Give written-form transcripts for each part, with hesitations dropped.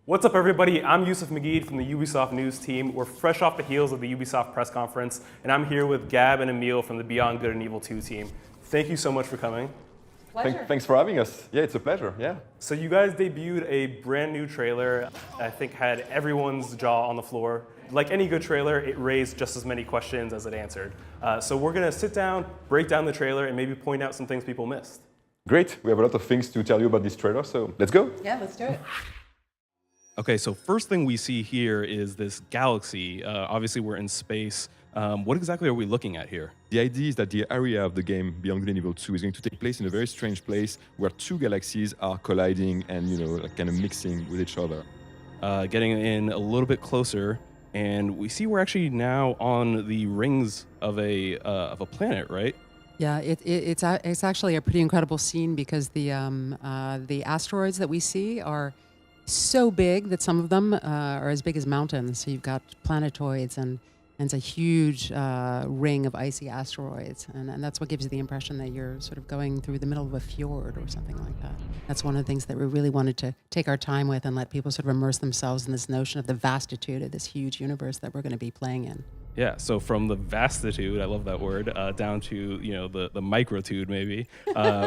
What's up, everybody? I'm Yusuf Magid from the Ubisoft News team. We're fresh off the heels of the Ubisoft press conference, and I'm here with Gab and Emil from the Beyond Good and Evil 2 team. Thank you so much for coming. Thanks for having us. Yeah, it's a pleasure. Yeah. So you guys debuted a brand new trailer. I think had everyone's jaw on the floor. Like any good trailer, it raised just as many questions as it answered. So we're gonna sit down, break down the trailer, and maybe point out some things people missed. Great. We have a lot of things to tell you about this trailer, so let's go. Yeah, let's do it. Okay, so first thing we see here is this galaxy. Obviously, we're in space. What exactly are we looking at here? The idea is that the area of the game Beyond Good and Evil 2 is going to take place in a very strange place where two galaxies are colliding and like kind of mixing with each other. Getting in a little bit closer, and we see we're actually now on the rings of a planet, right? Yeah, it's actually a pretty incredible scene because the asteroids that we see are so big that some of them are as big as mountains. So you've got planetoids and it's a huge ring of icy asteroids. And that's what gives you the impression that you're sort of going through the middle of a fjord or something like that. That's one of the things that we really wanted to take our time with and let people sort of immerse themselves in this notion of the vastitude of this huge universe that we're going to be playing in. Yeah, so from the vastitude, I love that word, down to the microtude maybe.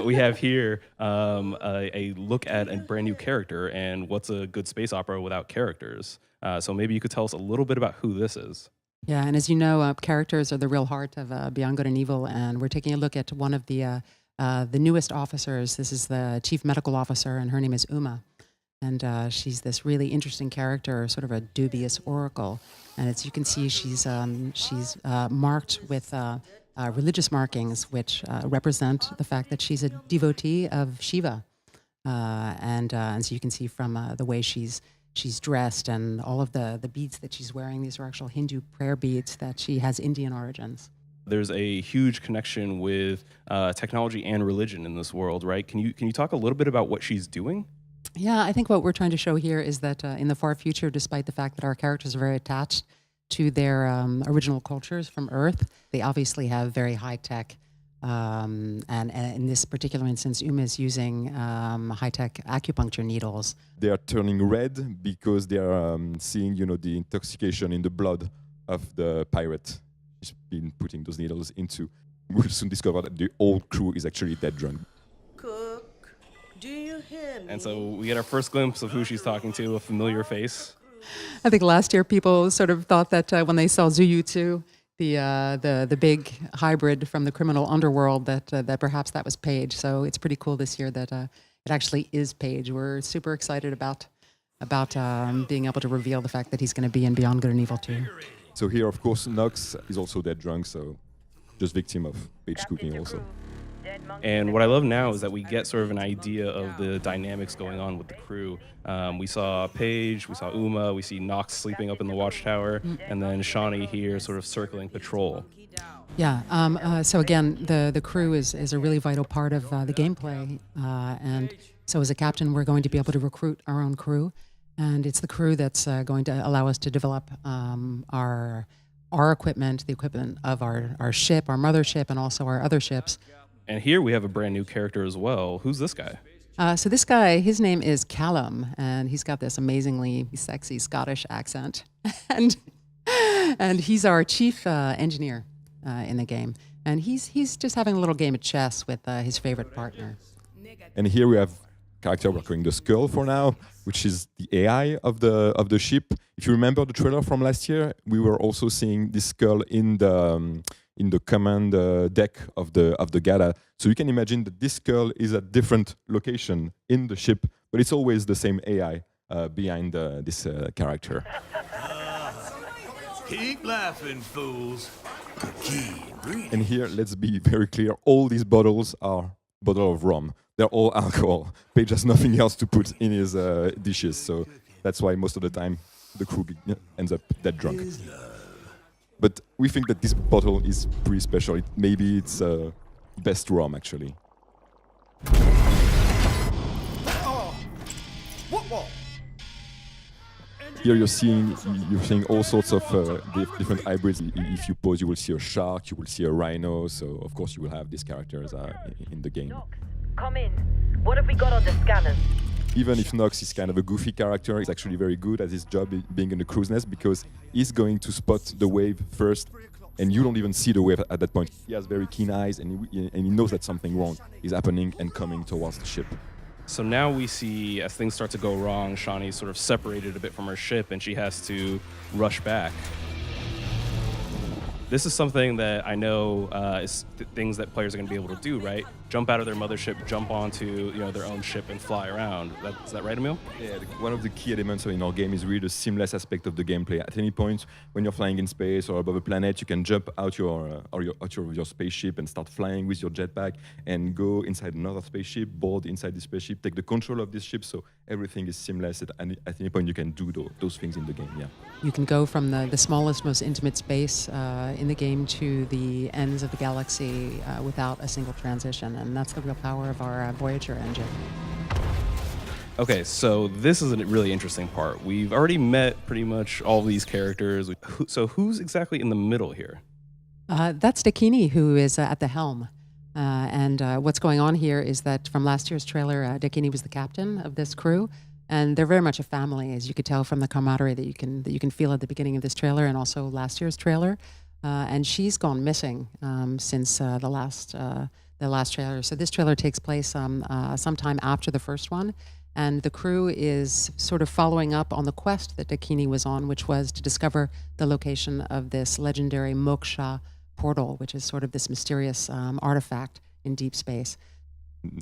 We have here a look at a brand new character, and what's a good space opera without characters? So maybe you could tell us a little bit about who this is. Yeah, and as you know, characters are the real heart of Beyond Good and Evil, and we're taking a look at one of the newest officers. This is the chief medical officer, and her name is Uma. And she's this really interesting character, sort of a dubious oracle. And as you can see, she's marked with religious markings, which represent the fact that she's a devotee of Shiva. And so you can see from the way she's dressed and all of the beads that she's wearing, these are actual Hindu prayer beads, that she has Indian origins. There's a huge connection with technology and religion in this world, right? Can you talk a little bit about what she's doing? Yeah, I think what we're trying to show here is that in the far future, despite the fact that our characters are very attached to their original cultures from Earth, they obviously have very high-tech, and in this particular instance, Uma is using high-tech acupuncture needles. They are turning red because they are seeing, the intoxication in the blood of the pirate he's been putting those needles into. We'll soon discover that the whole crew is actually dead drunk. Do you hear me? And so we get our first glimpse of who she's talking to, a familiar face. I think last year people sort of thought that when they saw Zuyutsu, the big hybrid from the criminal underworld, that perhaps that was Paige. So it's pretty cool this year that it actually is Paige. We're super excited about being able to reveal the fact that he's going to be in Beyond Good and Evil 2. So here, of course, Nox is also dead drunk, so just victim of Paige cooking also. And what I love now is that we get sort of an idea of the dynamics going on with the crew. We saw Paige, we saw Uma, we see Nox sleeping up in the watchtower, and then Shawnee here sort of circling patrol. Yeah, so again, the crew is a really vital part of the gameplay. And so as a captain, we're going to be able to recruit our own crew. And it's the crew that's going to allow us to develop our equipment, the equipment of our ship, our mothership, and also our other ships. And here we have a brand new character as well. Who's this guy? So this guy, his name is Callum, and he's got this amazingly sexy Scottish accent. and he's our chief engineer in the game. And he's just having a little game of chess with his favorite partner. And here we have a character we're calling the Skull for now, which is the AI of the ship. If you remember the trailer from last year, we were also seeing this Skull in the command deck of the Gala. So you can imagine that this Skull is at different location in the ship, but it's always the same AI behind this character. Keep laughing, fools. The key ingredient. And here, let's be very clear, all these bottles are bottles of rum. They're all alcohol. Paige has nothing else to put in his dishes, so that's why most of the time the crew ends up dead drunk. But we think that this bottle is pretty special. Maybe it's best rum, actually. Here you're seeing all sorts of different hybrids. If you pause, you will see a shark, you will see a rhino. So of course you will have these characters in the game. Come in. What have we got on the scanners? Even if Nox is kind of a goofy character, he's actually very good at his job being in the crow's nest because he's going to spot the wave first, and you don't even see the wave at that point. He has very keen eyes, and he knows that something wrong is happening and coming towards the ship. So now we see, as things start to go wrong, Shawnee's sort of separated a bit from her ship, and she has to rush back. This is something that I know is things that players are going to be able to do, right? Jump out of their mothership, jump onto their own ship, and fly around. Is that right, Emil? Yeah, one of the key elements in our game is really the seamless aspect of the gameplay. At any point, when you're flying in space or above a planet, you can jump out your spaceship and start flying with your jetpack and go inside another spaceship, board inside the spaceship, take the control of this ship. So everything is seamless. At any point, you can do those things in the game. Yeah. You can go from the smallest, most intimate space in the game to the ends of the galaxy without a single transition, and that's the real power of our Voyager engine. Okay, so this is a really interesting part. We've already met pretty much all these characters. So who's exactly in the middle here? That's Dakini, who is at the helm. And what's going on here is that from last year's trailer, Dakini was the captain of this crew. And they're very much a family, as you could tell from the camaraderie that you can feel at the beginning of this trailer and also last year's trailer. And she's gone missing since the last trailer. So this trailer takes place sometime after the first one, and the crew is sort of following up on the quest that Dakini was on, which was to discover the location of this legendary Moksha portal, which is sort of this mysterious artifact in deep space.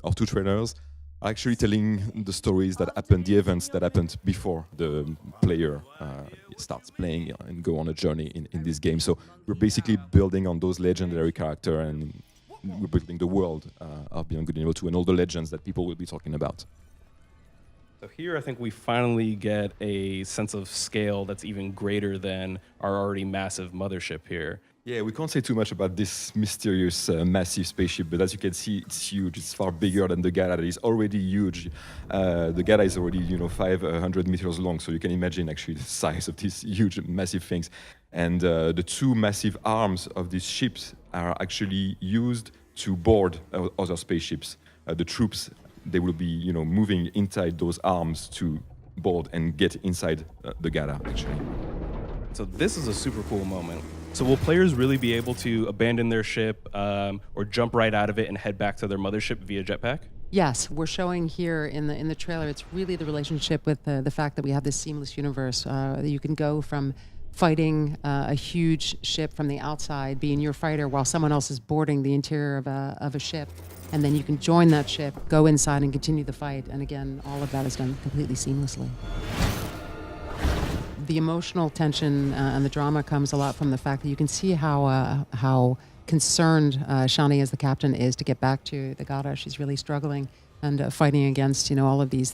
Our two trailers are actually telling the stories that happened, the events that happened before the player starts playing and go on a journey in this game. So we're basically building on those legendary characters, and we're building the world of Beyond Good and Evil 2 and all the legends that people will be talking about. So here I think we finally get a sense of scale that's even greater than our already massive mothership here. Yeah, we can't say too much about this mysterious, massive spaceship, but as you can see, it's huge. It's far bigger than the Gala. It's already huge. The Gala is already, 500 meters long, so you can imagine actually the size of these huge, massive things. And the two massive arms of these ships are actually used to board other spaceships. The troops, they will be, moving inside those arms to board and get inside the Gala, actually. So this is a super cool moment. So will players really be able to abandon their ship or jump right out of it and head back to their mothership via jetpack? Yes, we're showing here in the trailer. It's really the relationship with the fact that we have this seamless universe. That you can go from fighting a huge ship from the outside, being your fighter, while someone else is boarding the interior of a ship, and then you can join that ship, go inside, and continue the fight. And again, all of that is done completely seamlessly. The emotional tension and the drama comes a lot from the fact that you can see how concerned Shawnee, as the captain, is to get back to the Gata. She's really struggling and fighting against all of these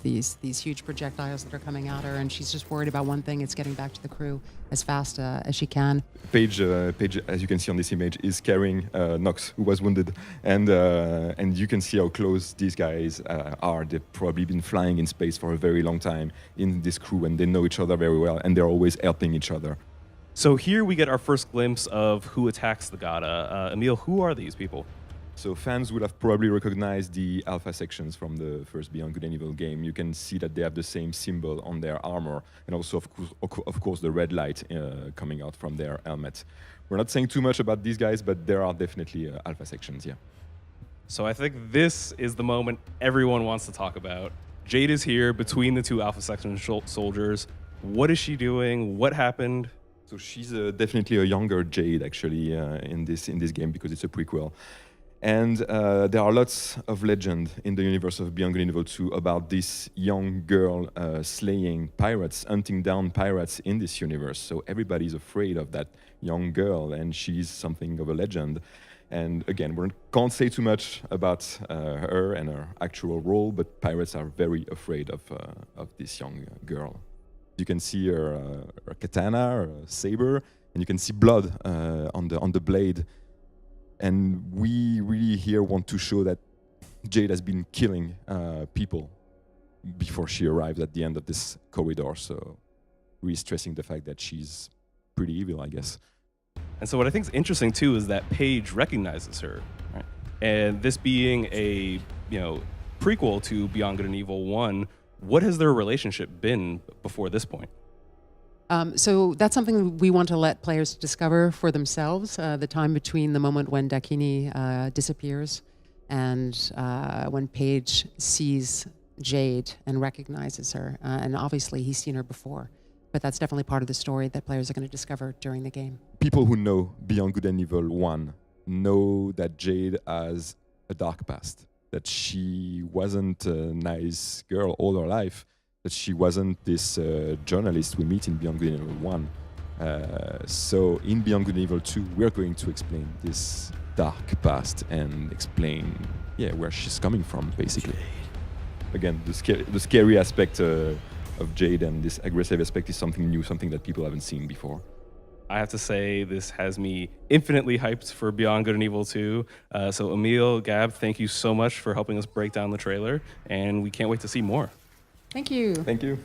huge projectiles that are coming at her, and she's just worried about one thing: it's getting back to the crew as fast as she can. Paige, as you can see on this image, is carrying Nox, who was wounded, and you can see how close these guys are. They've probably been flying in space for a very long time in this crew, and they know each other very well, and they're always helping each other. So here we get our first glimpse of who attacks the Gata. Emil, who are these people? So fans would have probably recognized the alpha sections from the first Beyond Good and Evil game. You can see that they have the same symbol on their armor, and also, of course, the red light coming out from their helmet. We're not saying too much about these guys, but there are definitely alpha sections, yeah. So I think this is the moment everyone wants to talk about. Jade is here between the two alpha section soldiers. What is she doing? What happened? So she's definitely a younger Jade, actually, in this game, because it's a prequel. And there are lots of legend in the universe of Beyond Good and Evil 2 about this young girl slaying pirates, hunting down pirates in this universe. So everybody's afraid of that young girl, and she's something of a legend. And again, we can't say too much about her and her actual role, but pirates are very afraid of this young girl. You can see her katana, her saber, and you can see blood on the blade. And we really here want to show that Jade has been killing people before she arrived at the end of this corridor. So really stressing the fact that she's pretty evil, I guess. And so what I think is interesting too is that Paige recognizes her, right? And this being a prequel to Beyond Good and Evil 1, What has their relationship been before this point? So that's something we want to let players discover for themselves, the time between the moment when Dakini disappears and when Paige sees Jade and recognizes her. And obviously he's seen her before, but that's definitely part of the story that players are going to discover during the game. People who know Beyond Good and Evil 1 know that Jade has a dark past, that she wasn't a nice girl all her life, that she wasn't this journalist we meet in Beyond Good and Evil 1. So in Beyond Good and Evil 2, we're going to explain this dark past and explain where she's coming from, basically. Again, the scary aspect of Jade and this aggressive aspect is something new, something that people haven't seen before. I have to say this has me infinitely hyped for Beyond Good and Evil 2. So Emile, Gab, thank you so much for helping us break down the trailer, and we can't wait to see more. Thank you. Thank you.